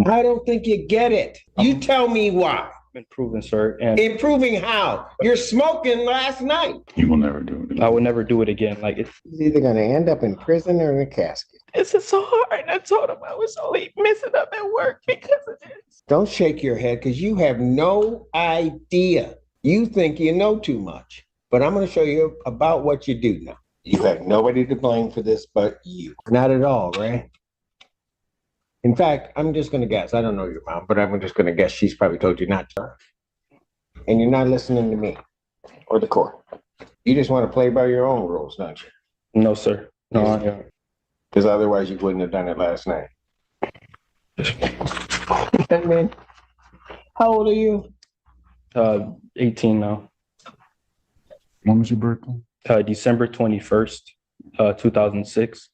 I don't think you get it. You tell me why. Improving, sir. And Improving how? You're smoking last night. You will never do it again. I would never do it again. Like He's either going to end up in prison or in a casket. this is so hard. I told him I was only messing up at work because of this. Don't shake your head because you have no idea. You think you know too much. But I'm going to show you about what you do now. You have nobody to blame for this but you. Not at all, right? In fact, I'm just going to guess. I don't know your mom, but I'm just going to guess she's probably told you not to. And you're not listening to me or the court. You just want to play by your own rules, don't you? No, sir. No, I don't. Because otherwise you wouldn't have done it last night. Hey, man, how old are you? 18 now. When was your birthday? December 21st, 2006.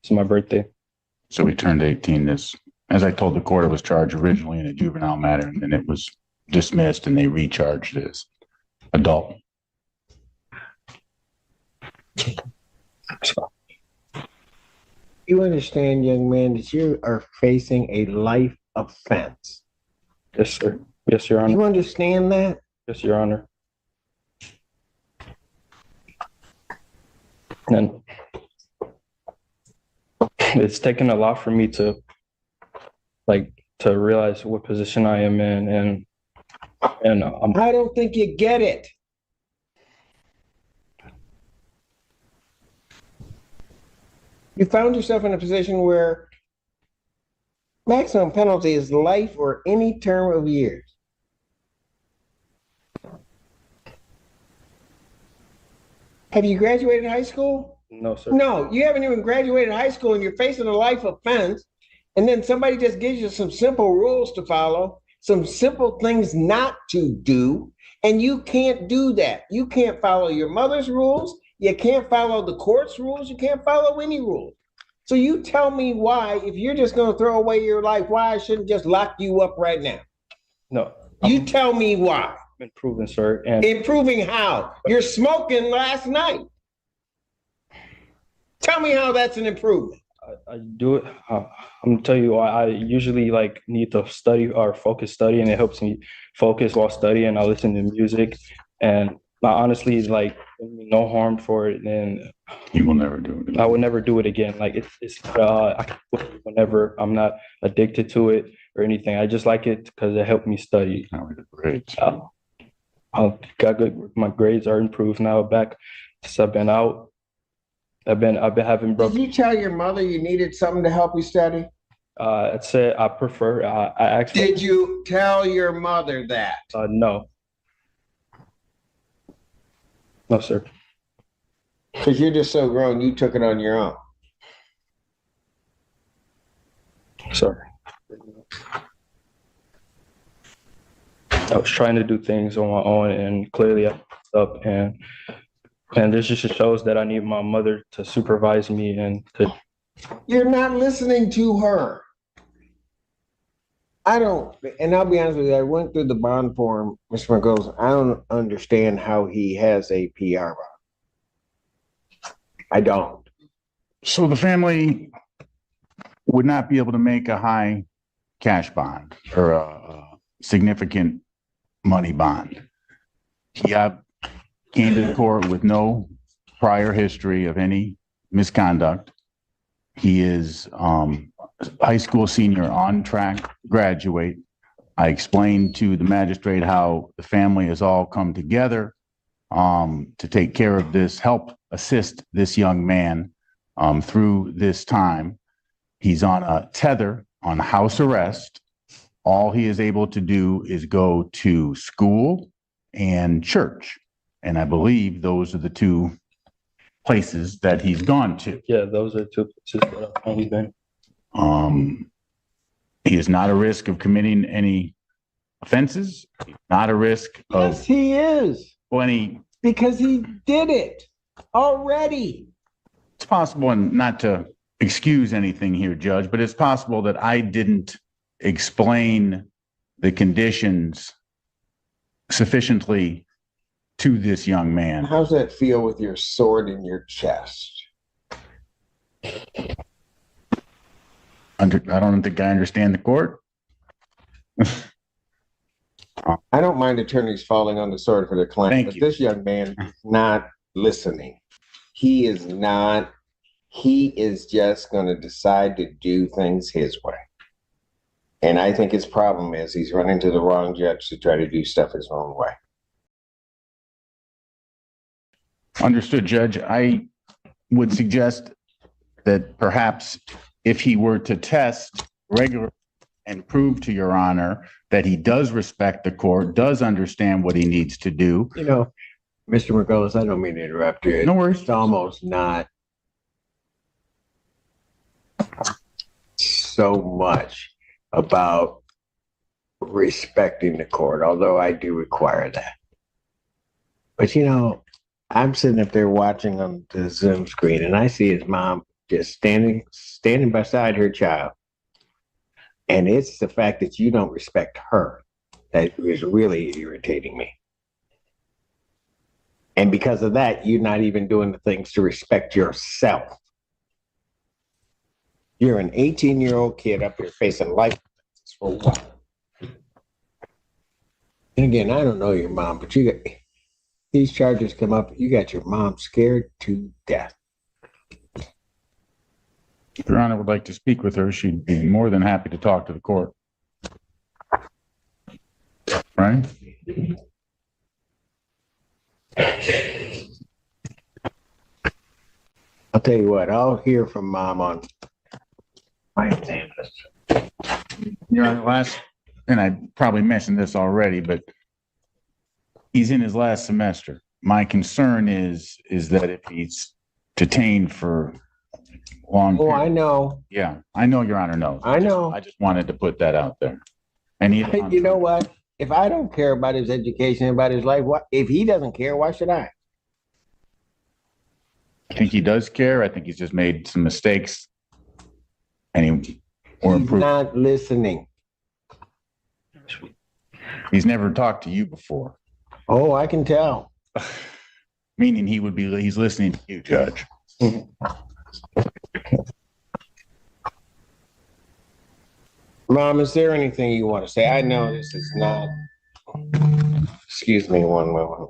It's my birthday. So we turned 18 this, as I told the court, it was charged originally in a juvenile matter, and then it was dismissed and they recharged as adult. You understand, young man, that you are facing a life offense. Yes, sir. Yes, Your Honor. You understand that? Yes, Your Honor. And it's taken a lot for me to realize what position I am in, and I don't think you get it. You found yourself in a position where maximum penalty is life or any term of years. Have you graduated high school? no, sir. No, you haven't even graduated high school and you're facing a life offense. And then somebody just gives you some simple rules to follow, some simple things not to do. And you can't do that. You can't follow your mother's rules. You can't follow the court's rules. You can't follow any rules. So you tell me why, if you're just going to throw away your life, why I shouldn't just lock you up right now? No. You tell me why. Improving, sir. And Improving how? You're smoking last night. Tell me how that's an improvement. I do it. I'm gonna tell you, I usually need to study or focus study, and it helps me focus while studying. I listen to music, and honestly, no harm for it. And You will never do it again. I would never do it again. I can quit whenever I'm not addicted to it or anything. I just like it because it helped me study. Now we did great. I got good. My grades are improved now. Back since I've been out, I've been having. Did you tell your mother you needed something to help you study? I said I prefer. I actually. Did you tell your mother that? No. No, sir. Because you're just so grown, you took it on your own. Sorry. I was trying to do things on my own, and clearly I messed up. And this just shows that I need my mother to supervise me and to. You're not listening to her. I don't, and I'll be honest with you, I went through the bond form, Mr. McGoes. I don't understand how he has a PR bond. I don't. So the family would not be able to make a high cash bond or a significant money bond. He came to the court with no prior history of any misconduct. He is high school senior, on track to graduate. I explained to the magistrate how the family has all come together to take care of this, help assist this young man through this time. He's on a tether, on house arrest. All he is able to do is go to school and church. And I believe those are the two places that he's gone to. Yeah, those are two places that I've only been. He is not a risk of committing any offenses. He's not a risk of Yes, he is. any. Because he did it already. It's possible, and not to excuse anything here, Judge, but it's possible that I didn't explain the conditions sufficiently to this young man. How's that feel with your sword in your chest? I don't think I understand the court. I don't mind attorneys falling on the sword for their client, Thank but you. this young man is not listening. He is not. He is just going to decide to do things his way. And I think his problem is he's running to the wrong judge to try to do stuff his own way. Understood, Judge. I would suggest that perhaps if he were to test regularly and prove to Your Honor that he does respect the court, does understand what he needs to do. You know, Mr. Margolis, I don't mean to interrupt you. No worries. It's almost not so much about respecting the court, although I do require that. But you know, I'm sitting up there watching on the Zoom screen, and I see his mom just standing beside her child. And it's the fact that you don't respect her that is really irritating me. And because of that, you're not even doing the things to respect yourself. You're an 18-year-old kid up here facing life for what? And again, I don't know your mom, but you got these charges come up, you got your mom scared to death. If Your Honor would like to speak with her, she'd be more than happy to talk to the court. Right? I'll tell you what, I'll hear from mom on my examiners. Your Honor, and I probably mentioned this already, but he's in his last semester. My concern is that if he's detained for long. Oh, I know. Yeah, I know Your Honor knows. I know. I just wanted to put that out there. And You know what? If I don't care about his education, about his life, what if he doesn't care? Why should I? I think he does care. I think he's just made some mistakes. And He's not listening. He's never talked to you before. Oh, I can tell. Meaning he's listening to you, Judge. Mom, is there anything you want to say? I know this is not. Excuse me one moment.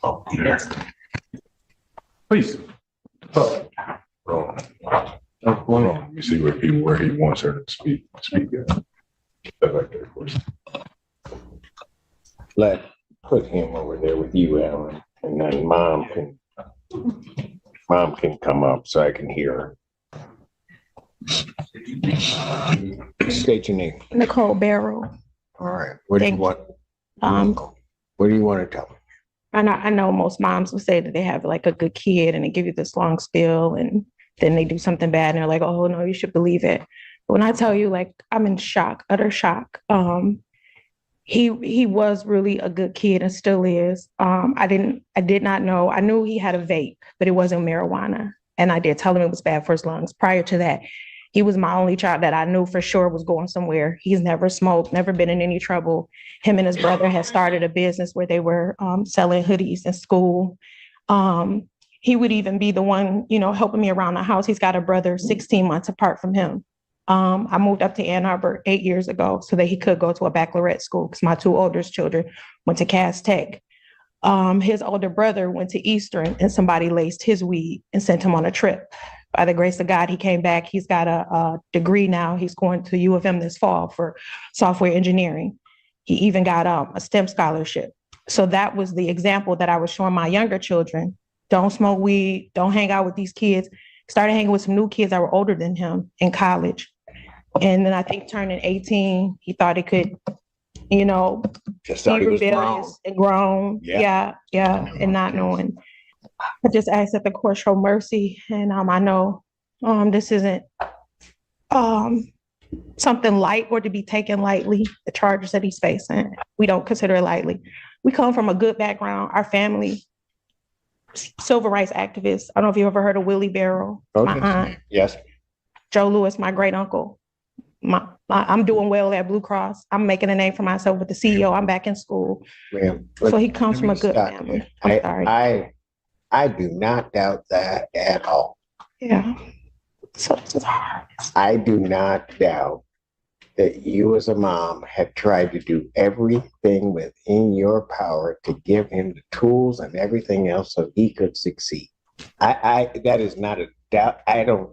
Oh, yes. Please. Let me see where he wants her to speak. Step back there, of course. Put him over there with you, Alan, and then mom can come up so I can hear her. State your name. Nicole Barrow. All right. What do you want? What do you want to tell me? I know most moms will say that they have like a good kid and they give you this long spiel and then they do something bad and they're like, oh no, you should believe it. But when I tell you, like, I'm in shock, utter shock. He was really a good kid and still is. I did not know. I knew he had a vape, but it wasn't marijuana. And I did tell him it was bad for his lungs. Prior to that, he was my only child that I knew for sure was going somewhere. He's never smoked, never been in any trouble. Him and his brother had started a business where they were selling hoodies in school. He would even be the one, helping me around the house. He's got a brother 16 months apart from him. I moved up to Ann Arbor 8 years ago so that he could go to a baccalaureate school because my two oldest children went to Cass Tech. His older brother went to Eastern and somebody laced his weed and sent him on a trip. By the grace of God, he came back. He's got a degree now. He's going to U of M this fall for software engineering. He even got a STEM scholarship. So that was the example that I was showing my younger children. Don't smoke weed. Don't hang out with these kids. Started hanging with some new kids that were older than him in college. And then I think turning 18, he thought he could, Just thought be he was rebellious and grown. Yeah. Yeah. And not knowing. I just ask that the court show mercy. And I know this isn't something light or to be taken lightly, the charges that he's facing. We don't consider it lightly. We come from a good background. Our family, civil rights activists. I don't know if you ever heard of Willie Barrow, Okay. my aunt. Yes. Joe Lewis, my great uncle. I'm doing well at Blue Cross. I'm making a name for myself with the CEO. I'm back in school. Ma'am, So he comes let from me a good stop family. you. I'm sorry. I do not doubt that at all. Yeah. So this is hard. I do not doubt that you as a mom have tried to do everything within your power to give him the tools and everything else so he could succeed. That is not a doubt. And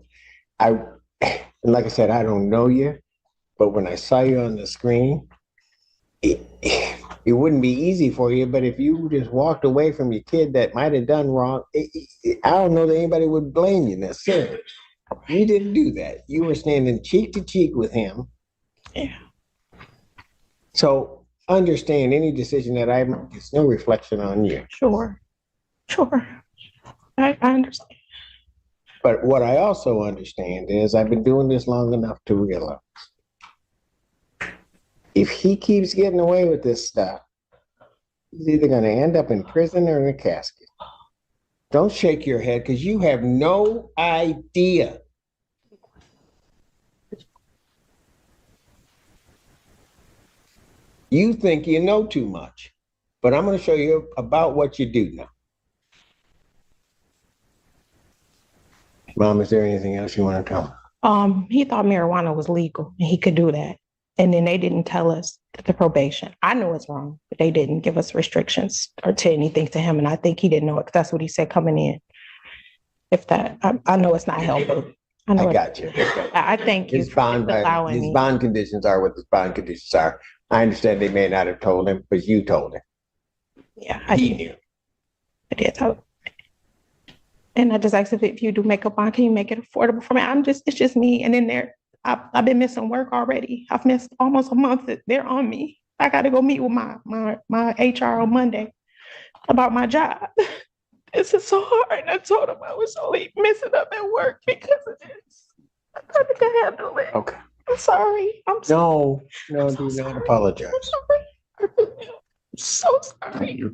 like I said, I don't know you, but when I saw you on the screen, it wouldn't be easy for you, but if you just walked away from your kid that might have done wrong, I don't know that anybody would blame you necessarily. You didn't do that. You were standing cheek to cheek with him. Yeah. So understand any decision that I make, it's no reflection on you. Sure. I understand. But what I also understand is I've been doing this long enough to realize if he keeps getting away with this stuff, he's either going to end up in prison or in a casket. Don't shake your head because you have no idea. You think you know too much, but I'm going to show you about what you do know. Mom, is there anything else you want to tell me? He thought marijuana was legal and he could do that. And then they didn't tell us the probation. I know it's wrong, but they didn't give us restrictions or to anything to him. And I think he didn't know it because that's what he said coming in. I know it's not helpful. I got you. I thank you for allowing me. His bond conditions are what his bond conditions are. I understand they may not have told him, but you told him. Yeah, He knew. I did. And I just asked if you do make a bond, can you make it affordable for me? It's just me. And then I've been missing work already. I've missed almost a month. They're on me. I got to go meet with my HR on Monday about my job. This is so hard. And I told him I was only messing up at work because of this. I thought I could handle it. Okay. I'm sorry. No, do not apologize. I'm so sorry.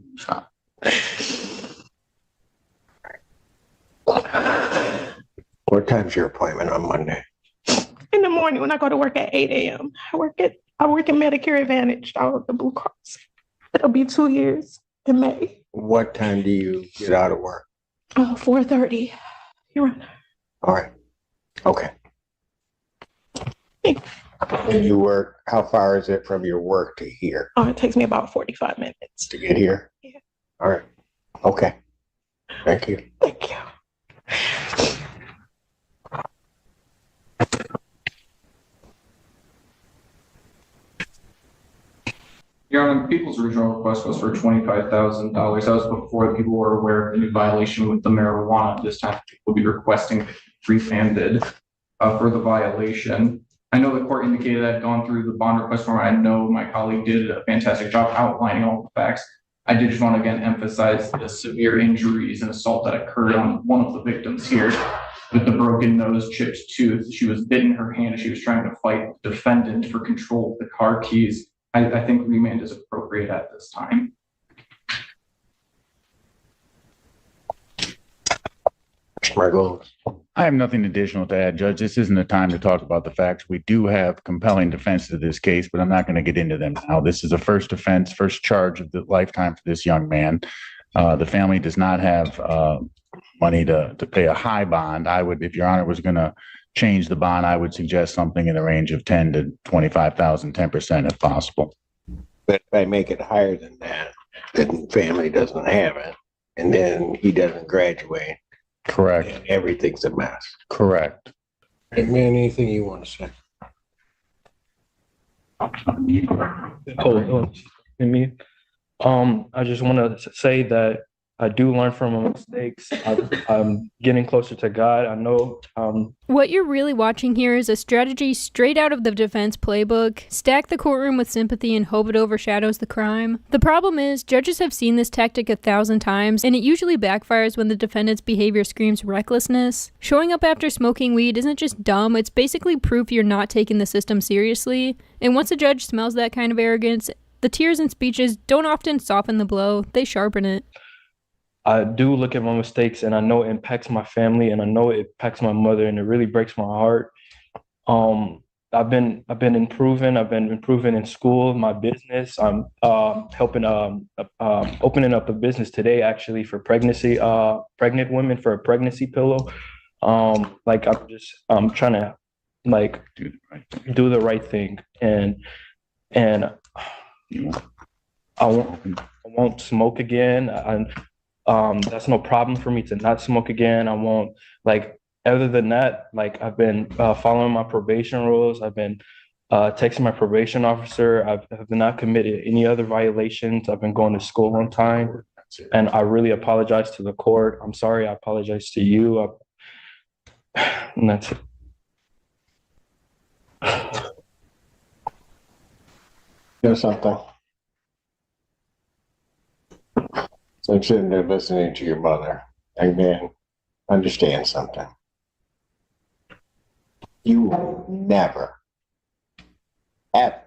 What time's your appointment on Monday? In the morning when I go to work at 8 a.m. I work in Medicare Advantage out of the Blue Cross. It'll be 2 years in May. What time do you get out of work? 4:30. You're right. All right. Okay. Thank And you work, how far is it from your work to here? It takes me about 45 minutes. To get here? Yeah. All right. Okay. Thank you. Thank you. Your Honor, the people's original request was for $25,000. That was before the people were aware of the new violation with the marijuana. This time, people will be requesting refunded for the violation. I know the court indicated that I've gone through the bond request form. I know my colleague did a fantastic job outlining all the facts. I did just want to again emphasize the severe injuries and assault that occurred on one of the victims here with the broken nose, chipped tooth. She was bitten in her hand as she was trying to fight the defendant for control of the car keys. I think remand is appropriate at this time. Margot. I have nothing additional to add, Judge. This isn't the time to talk about the facts. We do have compelling defense to this case, but I'm not going to get into them now. This is a first offense, first charge of the lifetime for this young man. The family does not have money to pay a high bond. I would, if Your Honor was going to change the bond, I would suggest something in the range of 10 to 25,000, 10% if possible. But if I make it higher than that, then family doesn't have it, and then he doesn't graduate. Correct. And everything's a mess. Correct. Hey, man, anything you want to say? Hold me. I just want to say that I do learn from my mistakes. I'm getting closer to God. I know. What you're really watching here is a strategy straight out of the defense playbook. Stack the courtroom with sympathy and hope it overshadows the crime. The problem is, judges have seen this tactic 1,000 times, and it usually backfires when the defendant's behavior screams recklessness. Showing up after smoking weed isn't just dumb, it's basically proof you're not taking the system seriously. And once a judge smells that kind of arrogance, the tears and speeches don't often soften the blow, they sharpen it. I do look at my mistakes and I know it impacts my family and I know it impacts my mother and it really breaks my heart. I've been improving. I've been improving in school, my business. I'm helping opening up a business today actually for pregnant women for a pregnancy pillow. I'm trying to like Do the right thing. do the right thing, and You I won't smoke again. That's no problem for me to not smoke again. I won't, like, other than that, like, I've been following my probation rules. I've been texting my probation officer. Have not committed any other violations. I've been going to school on time, and I really apologize to the court. I'm sorry. I apologize to you. And that's it. You know something? So I'm sitting there listening to your mother, and man, understand something. You will never, ever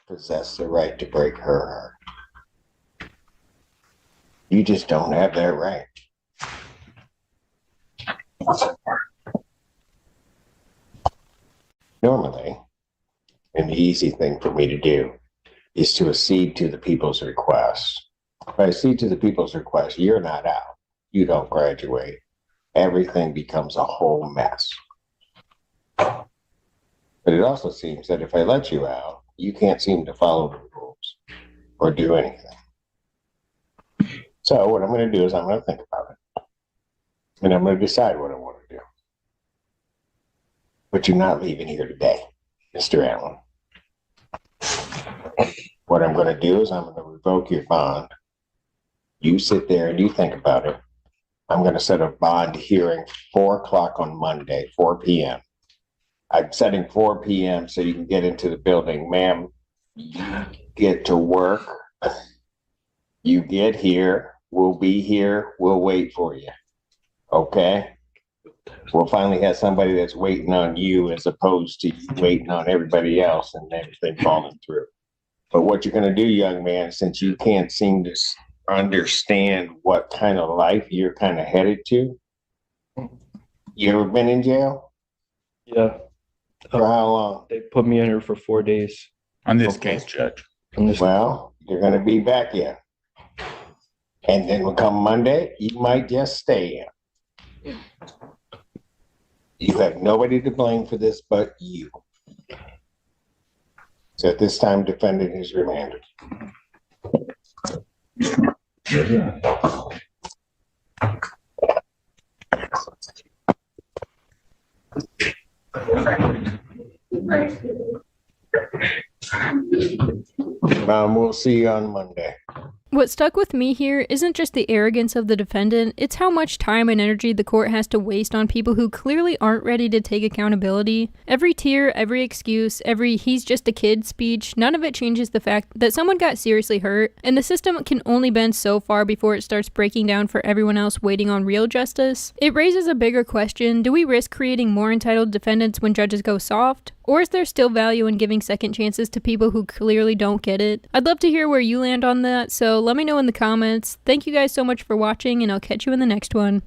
possess the right to break her heart. You just don't have that right. Normally, an easy thing for me to do is to accede to the people's request. If I accede to the people's request, you're not out. You don't graduate. Everything becomes a whole mess. But it also seems that if I let you out, you can't seem to follow the rules or do anything. So what I'm going to do is I'm going to think about it. And I'm going to decide what I want to do. But you're not leaving here today, Mr. Allen. What I'm going to do is I'm going to revoke your bond. You sit there and you think about it. I'm going to set a bond hearing 4 o'clock on Monday, 4 p.m. I'm setting 4 p.m. so you can get into the building. Ma'am, you get to work. You get here. We'll be here. We'll wait for you. Okay? We'll finally have somebody that's waiting on you as opposed to you waiting on everybody else and everything falling through. But what you're going to do, young man, since you can't seem to understand what kind of life you're kind of headed to, you ever been in jail? Yeah. For how long? They put me in here for 4 days. On this Okay. case, Judge. And this- Well, you're going to be back in. And then when come Monday, you might just stay in. You have nobody to blame for this but you. So at this time, defendant is remanded. We'll see you on Monday. What stuck with me here isn't just the arrogance of the defendant, it's how much time and energy the court has to waste on people who clearly aren't ready to take accountability. Every tear, every excuse, every "he's just a kid" speech, none of it changes the fact that someone got seriously hurt, and the system can only bend so far before it starts breaking down for everyone else waiting on real justice. It raises a bigger question: do we risk creating more entitled defendants when judges go soft? Or is there still value in giving second chances to people who clearly don't get it? I'd love to hear where you land on that, so let me know in the comments. Thank you guys so much for watching, and I'll catch you in the next one.